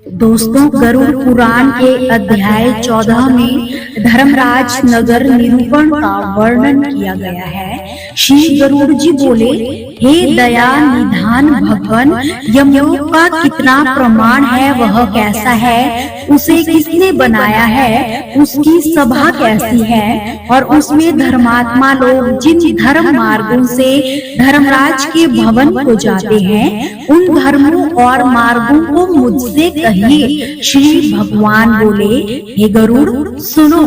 दोस्तों, गरुड़ पुराण के अध्याय 14 में धर्मराज नगर निरूपण का वर्णन किया गया है। श्री गरुड़ जी बोले, हे दया निधान भगवान, यमलोक का कितना प्रमाण है, वह कैसा है, उसे किसने बनाया है, उसकी सभा कैसी है, और उसमें धर्मात्मा लोग जिन धर्म मार्गों से धर्मराज के भवन को जाते हैं, उन धर्मों और मार्गों को मुझसे कहिए। श्री भगवान बोले, हे गरुड़ सुनो,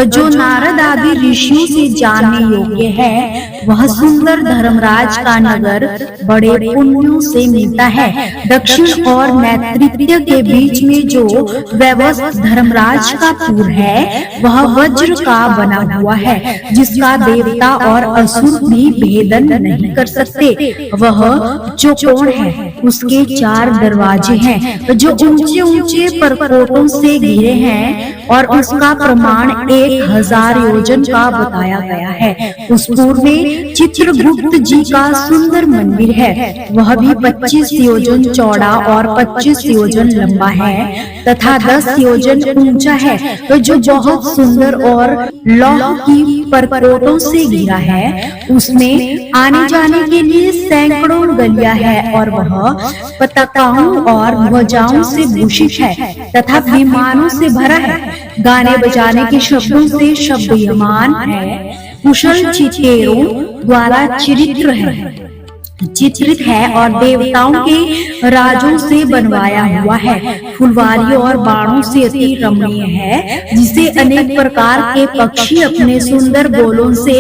जो नारद आदि ऋषियों से जानने योग्य है, वह सुंदर धर्मराज का नगर बड़े पुण्यों से मिलता है। दक्षिण और नैऋत्य के बीच में जो व्यवस्थित धर्मराज का पुर है, वह वज्र का बना हुआ है, जिसका देवता और असुर भी भेदन नहीं कर सकते। वह चौकोर है, उसके 4 दरवाजे हैं जो ऊंचे ऊंचे परकोटों से घिरे हैं, और उसका प्रमाण 1000 योजन का बताया गया है। उस पूर्व में चित्रगुप्त जी का सुंदर मंदिर है, वह भी 25 योजन चौड़ा और 25 योजन लंबा है तथा 10 योजन ऊंचा है, जो बहुत सुंदर और लौह की परकोटों से घिरा है। उसमें आने जाने के लिए सैकड़ों गलियां है, और वह पताकाओं और ध्वजाओं से भूषित है तथा विमानों से भरा है। गाने बजाने के शब्दों से शब्दयमान है, कुशल चितेरों द्वारा चित्रित है और देवताओं के राजों से बनवाया हुआ है। फुलवारियों और बाणों से अति रमणीय है, जिसे अनेक प्रकार के पक्षी अपने सुंदर बोलों से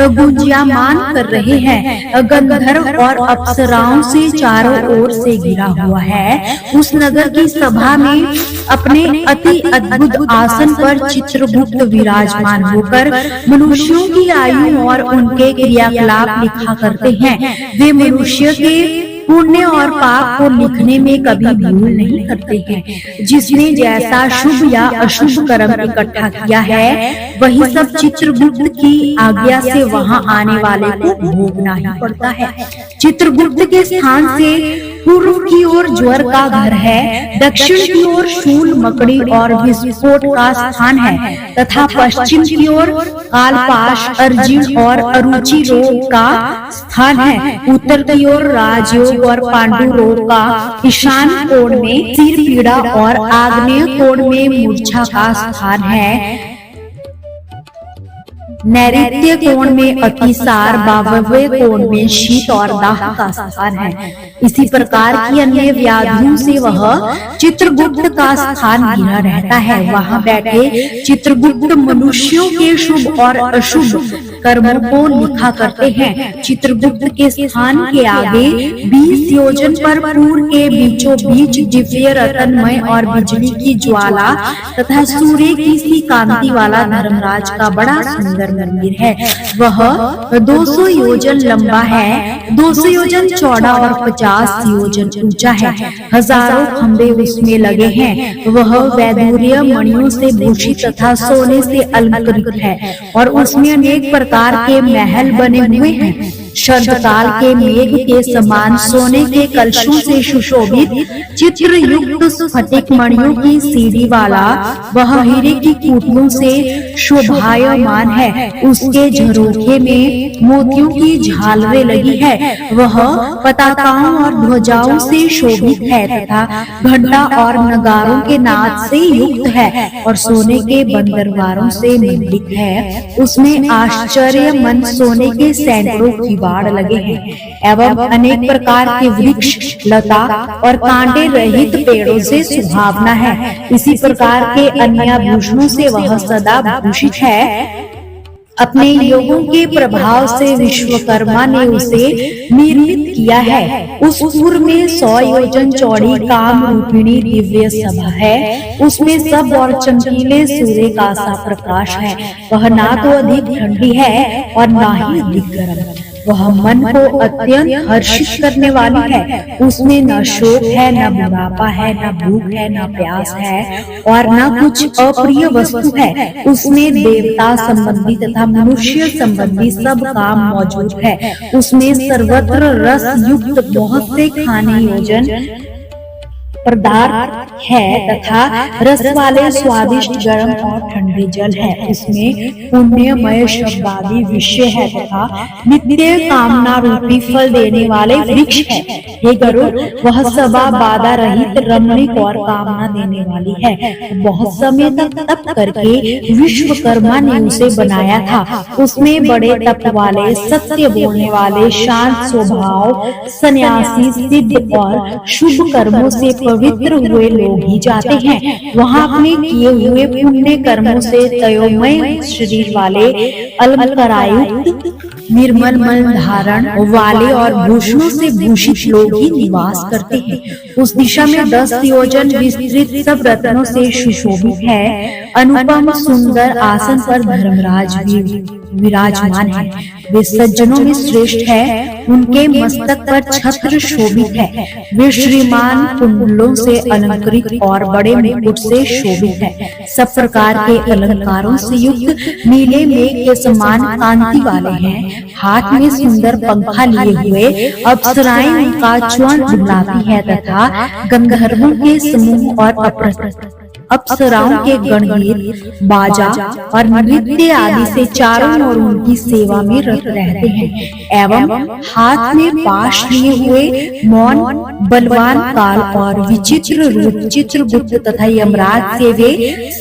गुंजायमान कर रहे हैं। गंधर्व और अप्सराओं से चारों ओर से घिरा हुआ है। उस नगर की सभा में अपने अति अद्भुत आसन पर चित्रगुप्त विराजमान होकर मनुष्यों की आयु और उनके क्रियाकलाप लिखा करते हैं। वे मनुष्य के पुण्य और पाप को लिखने में कभी भूल नहीं करते हैं। जिसने जैसा शुभ या अशुभ कर्म इकट्ठा किया है, वही सब चित्रगुप्त की आज्ञा से वहां आने वाले को भोगना ही पड़ता है। चित्रगुप्त के स्थान से पूर्व की ओर ज्वर का घर है, दक्षिण की ओर शूल, मकड़ी और विस्फोट का स्थान है तथा पश्चिम की ओर कालपाश, अर्जुन और अरुचि रोग का स्थान है। उत्तर की ओर राजयोग और पांडु रोग का, ईशान कोण में सिर पीड़ा और आग्नेय कोण में मूर्छा का स्थान है। नैऋत्य कोण में अतिसार, वायव्य कोण में शीत और दाह का स्थान है। इसी प्रकार की अन्य व्याधियों से वह चित्रगुप्त का स्थान घिरा रहता है। वहां बैठे चित्रगुप्त मनुष्यों के शुभ और अशुभ कर्मों को लिखा करते हैं। चित्रगुप्त के स्थान के आगे 20 योजन पर पूर्व के बीचों बीच दिव्य रत्नमय और बिजली की ज्वाला तथा सूर्य की सी कांति वाला धर्मराज का बड़ा सुंदर मंदिर है। वह 200 योजन लंबा है, 200 योजन चौड़ा और 50 योजन ऊंचा है। हजारों खंभे उसमें लगे हैं। वह वैदूर्य मणियों से भूषित तथा सोने से अलंकृत है, और उसमें अनेक प्रकार के महल बने हुए हैं। शरदकाल के मेघ के समान सोने के कलशों से सुशोभित चित्र युक्त स्फटिक मणियों की सीढ़ी वाला वह हीरे की कुटियों से शोभायमान है। उसके झरोखे में मोतियों की झालरें लगी है। वह पताकाओं और ध्वजाओं से शोभित है तथा घंटा और नगारों के नाद से युक्त है, और सोने के बंदरगाहों से मंडित है। उसमें आश्चर्य मन सोने के सैकड़ों किवाड़ लगे हैं, एवं अनेक प्रकार के वृक्ष, लता और कांटे रहित पेड़ों से सुहावना है। इसी प्रकार के अन्य आभूषणों से वह सदा भूषित है। अपने योगों के प्रभाव से विश्वकर्मा ने उसे निर्मित किया है। उस पुर में 100 योजन चौड़ी काम रूपिणी दिव्य सभा है। उसमें सब और चमकीले सूर्य का सा प्रकाश है। वह ना तो अधिक ठंडी है और ना ही अधिक गर्म। वह मन को अत्यंत हर्षित करने वाली है। उसमें न शोक है, न बुढ़ापा है, न भूख है, न प्यास है, और न कुछ अप्रिय वस्तु है। उसमें देवता संबंधी तथा मनुष्य संबंधी सब काम मौजूद है। उसमें सर्वत्र रस युक्त बहुत से खाने योजन पदार्थ है तथा रस वाले स्वादिष्ट गर्म और ठंडे जल है। इसमें पुण्यमय शब्दादि विषय है तथा नित्य कामना रूपी फल देने वाले वृक्ष है। हे गरुड़, वह सभा बाधा रहित रमणीक और कामना देने वाली है। बहुत समय तक तप करके विश्वकर्मा ने उसे बनाया था। उसमें बड़े तप वाले, सत्य बोलने वाले, शांत स्वभाव, सन्यासी, सिद्ध और शुभ कर्मों से पवित्र हुए लोग ही जाते हैं। वहाँ अपने किए हुए पुण्य कर्मों से तयोमय शरीर वाले, अलंकारायुक्त, निर्मल मन धारण वाले और भूषणों से भूषित लोग ही निवास करते हैं। उस दिशा में 10 योजन विस्तृत सब रत्नों से सुशोभित है। अनुपम सुंदर आसन पर धर्मराज भी विराजमान है। वे सज्जनों में श्रेष्ठ है। उनके मस्तक पर छत्र शोभित है। वे श्रीमान कुंडलों से अलंकृत और बड़े मुकुट से शोभित है। सब प्रकार के अलंकारों से युक्त नीले मेघ के समान कांति वाले हैं। हाथ में सुंदर पंखा लिए हुए अप्सराएं उनका च्वरण डुलाती है तथा गंधर्वों के समूह और अप्सराओं के गणगीत, बाजा और नृत्य आदि से चारों ओर उनकी सेवा में रत रहते हैं। एवं हाथ में पाश लिए हुए मौन, बलवान काल और विचित्र रूप चित्रगुप्त तथा यमराज से वे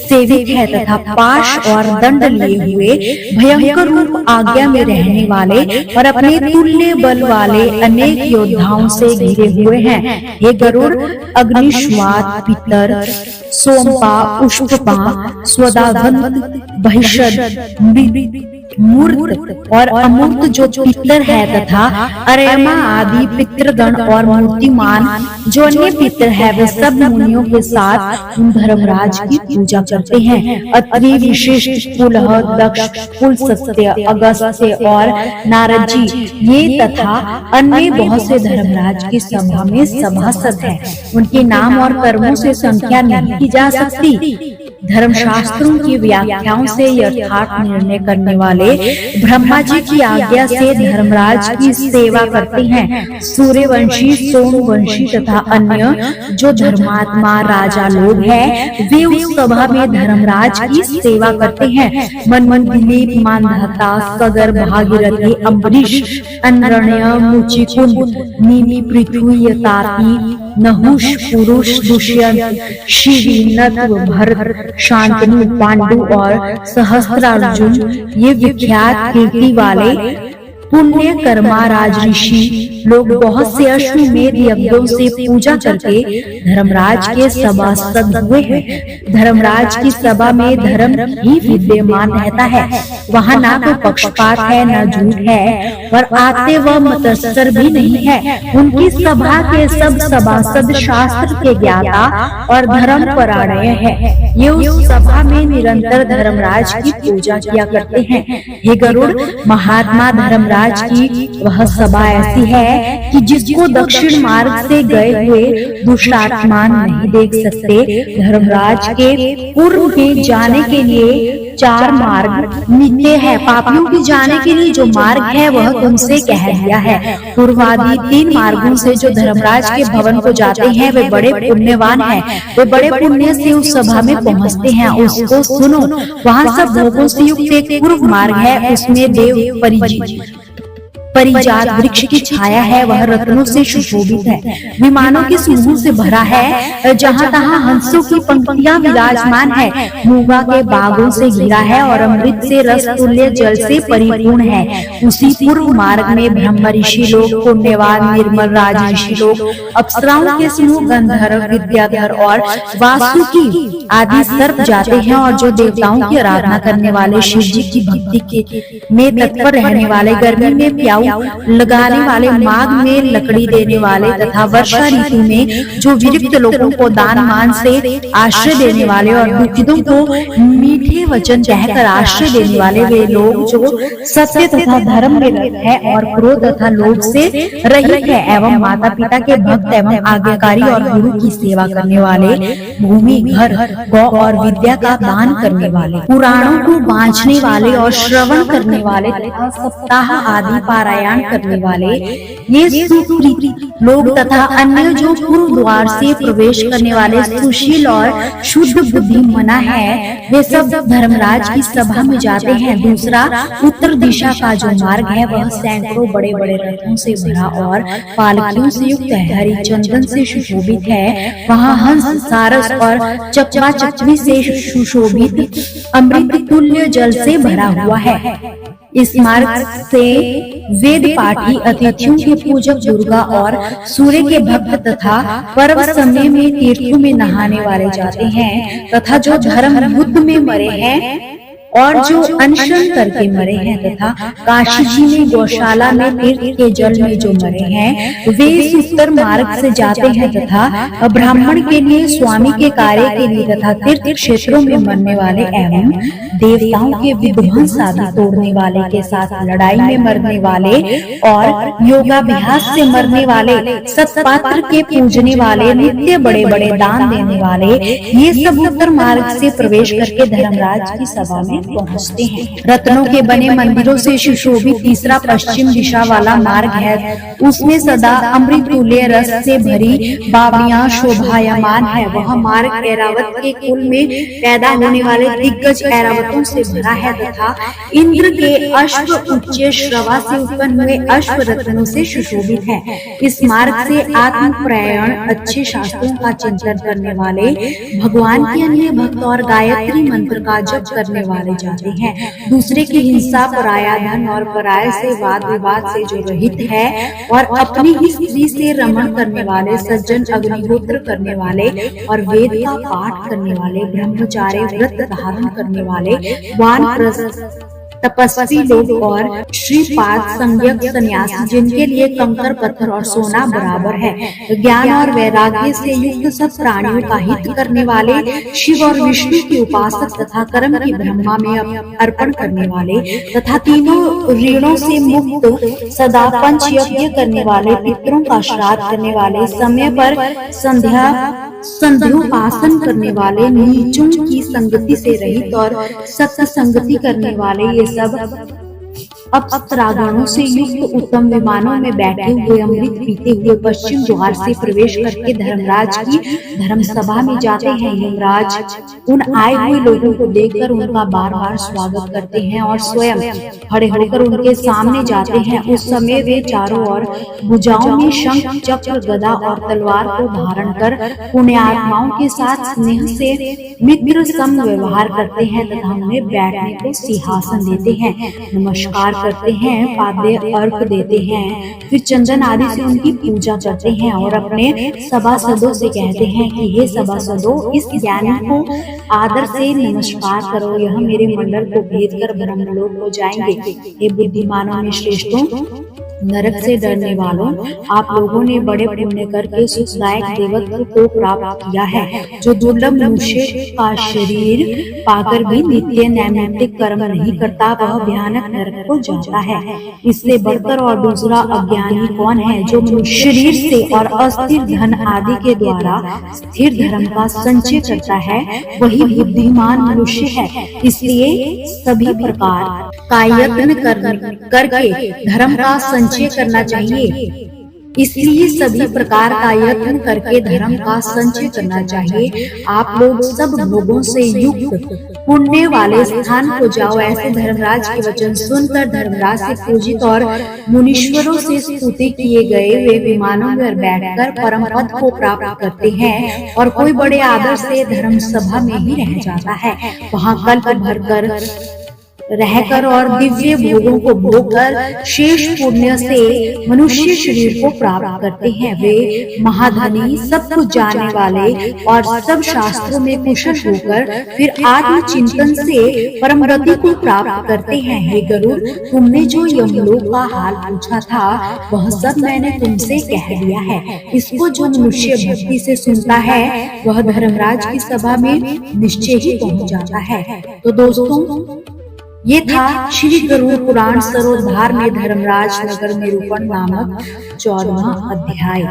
सेवित है तथा पाश और दंड लिए हुए भयंकर रूप आज्ञा में रहने वाले और अपने तुल्य बल वाले अनेक योद्धाओं से घिरे हुए हैं। हे गरुड़, अग्निश्वात, पितर, सोमपा, उष्पपा, स्वदाघंत, बहिषद, मूर्त और अमूर्त जो पितर है तथा अरेमा आदि पितृगण और मूर्तिमान जो अन्य पितर है, वे सब मुनियों के साथ उन धर्मराज की पूजा करते हैं। अत्रि, विशिष्ट, पुलह, दक्ष, पुलस्त्य, अगस्त्य और नारद जी ये तथा अन्य बहुत से धर्मराज की सभा में सभासद हैं। उनके नाम और कर्मों से संख्या नहीं की जा सकती। धर्मशास्त्रों की व्याख्याओं से यथार्थ निर्णय करने वाले ब्रह्मा जी की आज्ञा से धर्मराज की सेवा करते हैं। सूर्यवंशी, सोमवंशी तथा अन्य जो धर्मात्मा राजा लोग हैं, वे उस सभा में धर्मराज की सेवा करते हैं। मनमन, दिलीप, मानधाता, सगर, भागीरथी, अम्बरीश, अनरण्य, मुचिकुंद, नीमि, पृथ्वी, यताति, नहुष, पुरुष, दुष्यंत, शिवी, नत्व, भरत, शांतनु, पांडु और सहस्त्रार्जुन ये विख्यात कीर्ति वाले पुण्य कर्मा राज ऋषि लोग बहुत से अश्वमेध यज्ञों से पूजा करके धर्मराज के सभासद हुए हैं। धर्मराज की सभा में धर्म ही विद्यमान रहता है। वहाँ ना तो पक्षपात है, न झूठ है और आते व मतस्तर भी नहीं है। उनकी सभा के सब सभासद शास्त्र के ज्ञाता और धर्म परायण है। ये उस सभा में निरंतर धर्मराज की पूजा किया करते हैं। हे गरुड़, महात्मा धर्मराज की वह सभा ऐसी है कि जिसको दक्षिण मार्ग से गए हुए दुष्टात्मा नहीं देख सकते। धर्मराज के पूर्व के जाने के लिए 4 मार्ग नित्य है। पापियों के जाने के लिए जो मार्ग है वह तुमसे कह दिया है। पूर्वादि 3 मार्गों से जो धर्मराज के भवन को जाते हैं वे बड़े पुण्यवान हैं। वे बड़े पुण्य से उस सभा में पहुँचते हैं। उसको सुनो। वहाँ सब भोगों से युक्त एक पूर्व मार्ग है। उसमें देव परिजात वृक्ष की छाया है। वह रत्नों से सुशोभित है। विमानों के समूह से भरा है। जहाँ तहाँ हंसों की पंक्तियां विराजमान है। मूंगा के बागों से घिरा है और अमृत से रस तुल्य जल से परिपूर्ण है। उसी पूर्व मार्ग में ब्रह्म ऋषि लोग, पुण्यवान निर्मल राज ऋषि लोग, अप्सराओं के समूह, गंधर्व, विद्याधर और वासुकी आदि सर्प जाते हैं। और जो देवताओं की आराधना करने वाले, शिव जी की भक्ति के में तत्पर रहने वाले, गर्मी में प्याऊ लगाने वाले, माघ में लकड़ी देने वाले तथा वर्षा ऋतु में जो विरक्त लोगों को दान मान से आश्रय देने वाले और दुखितों को मीठे वचन कहकर आश्रय देने वाले, वे लोग जो सत्य तथा धर्म में रत है और क्रोध तथा लोभ से रहित है, एवं माता पिता के भक्त एवं आज्ञाकारी और गुरु की सेवा करने वाले, भूमि, घर, गौ और विद्या का दान करने वाले, पुराणों को बांचने वाले और श्रवण करने वाले तथा सप्ताह आदि पारायण पारायण करने वाले, ये सुप्रीति लोग तथा अन्य जो पूर्व द्वार से प्रवेश करने वाले सुशील और शुद्ध बुद्धि मना है, वे सब धर्मराज की सभा में जाते हैं। दूसरा, उत्तर दिशा का जो मार्ग है वह सैकड़ों बड़े बड़े रथों से भरा और पालकियों से युक्त है, हरी चंदन से सुशोभित है। वहाँ हंस, सारस और चकवा चकवी से सुशोभित अमृत तुल्य जल से भरा हुआ है। इस मार्ग से वेद पाठी, अतिथियों के पूजक, दुर्गा और सूर्य के भक्त तथा पर्व समय में तीर्थों में नहाने वाले जाते हैं, तथा जो धर्म युद्ध में मरे हैं और जो अनशन करके मरे हैं, तथा काशी जी में गौशाला में तीर्थ के जल में जो मरे हैं, वे इस उत्तर मार्ग से जाते हैं। तथा ब्राह्मण के लिए, स्वामी के कार्य के लिए तथा तीर्थ क्षेत्रों में मरने वाले एवं देवताओं के विध्वंस आदि तोड़ने वाले के साथ लड़ाई में मरने वाले और योगाभ्यास से मरने वाले, सत्पात्र के पूजने वाले, नित्य बड़े बड़े दान देने वाले, ये सब उत्तर मार्ग से प्रवेश करके धर्मराज की सभा में पहुँचते हैं। रत्नों के बने मंदिरों से सुशोभित तीसरा पश्चिम दिशा वाला मार्ग है, उसमें सदा अमृत तुल्य रस से भरी बावड़ियां शोभायमान है। वह मार्ग ऐरावत के कुल में पैदा होने वाले दिग्गज ऐरावतों से भरा है, तथा इंद्र के अश्व उच्च श्रवा से उत्पन्न हुए अश्व रत्नों से सुशोभित है। इस मार्ग से आत्मप्रयाण, अच्छे शास्त्रों का चिंतन करने वाले, भगवान के अन्य भक्त और गायत्री मंत्र का जप करने वाले जाते हैं। दूसरे की हिंसा, पराया धन और पराये से वाद विवाद से जो रहित है और अपनी ही स्त्री से रमण करने वाले, सज्जन, अग्निहोत्र करने वाले और वेद का पाठ करने वाले, ब्रह्मचार्य व्रत धारण करने वाले, वानप्रस्थ तपस्वी लोग और श्रीपाद संज्ञक सन्यासी, जिनके लिए कंकर पत्थर और सोना बराबर है, ज्ञान और वैराग्य से युक्त सब प्राणियों का हित करने वाले, शिव और विष्णु के उपासक तथा कर्म की ब्रह्मा में अर्पण करने वाले, तथा तीनों ऋणों से मुक्त, सदा पंच यज्ञ करने वाले, पितरों का श्राद्ध करने वाले, समय पर संध्योपासन करने वाले, नीचों की संगति से रहित और सत्य संगति करने वाले, ये सब अप्सरागणों से युक्त उत्तम विमानों में बैठे हुए, अमृत पीते हुए पश्चिम द्वार से प्रवेश करके धर्मराज की धर्म सभा में जाते हैं। यमराज उन आए हुए लोगों को देखकर उनका बार बार स्वागत करते हैं और स्वयं खड़े होकर उनके सामने जाते हैं। उस समय वे चारों ओर भुजाओं में शंख, चक्र, गदा और तलवार को धारण कर पुण्यात्माओं के साथ स्नेह से मित्र सम व्यवहार करते हैं तथा उन्हें बैठने को सिंहासन देते हैं, नमस्कार करते हैं, पाद्य अर्घ देते हैं, फिर चंदन आदि से उनकी पूजा करते हैं और अपने सभासदों से कहते हैं कि हे सभासदों, इस ज्ञानी को आदर से नमस्कार करो, यह मेरे मंडल को भेद कर ब्रह्मलोक हो जाएंगे। हे बुद्धिमानों में श्रेष्ठों, नरक से डरने वालों, आप लोगों ने बड़े पुण्य करके सुखदायक देवत्व को प्राप्त किया है। जो दुर्लभ मनुष्य का शरीर पाकर भी नित्य नैमित्तिक कर्म नहीं करता, वह भयानक नरक को जाता है। इससे बढ़कर और दूसरा अज्ञानी कौन है, जो मनुष्य शरीर से और अस्थिर धन आदि के द्वारा स्थिर धर्म का संचय करता है, वही बुद्धिमान मनुष्य है। इसलिए सभी प्रकार का यत्न करके धर्म का संचय करना चाहिए। इसलिए सभी प्रकार का यत्न करके धर्म का संचय करना चाहिए। आप लोग सब भोगों से युक्त पुण्य वाले स्थान को जाओ। ऐसे धर्मराज के वचन सुनकर धर्मराज से पूजित और मुनीश्वरों से स्तुति किए गए वे विमानों में बैठकर परम पद को प्राप्त करते हैं और कोई बड़े आदर से धर्म सभा में ही रह जाता है। वहाँ कल्प भर रहकर और दिव्य भोगों को भोगकर शेष पुण्य से मनुष्य शरीर को प्राप्त करते हैं। वे महाधनी, सब कुछ जानने वाले और सब शास्त्रों में कुशल होकर फिर आत्म चिंतन से परम गति को प्राप्त करते हैं। हे गरुड़, तुमने जो यमलोक का हाल पूछा था वह सब मैंने तुमसे कह दिया है। इसको जो मनुष्य भक्ति से सुनता है वह धर्मराज की सभा में निश्चय ही पहुँच जाता है। तो दोस्तों, ये था श्री गरुड़ पुराण सरोद्धार में धर्मराज नगर निरूपण नामक 14वां अध्याय।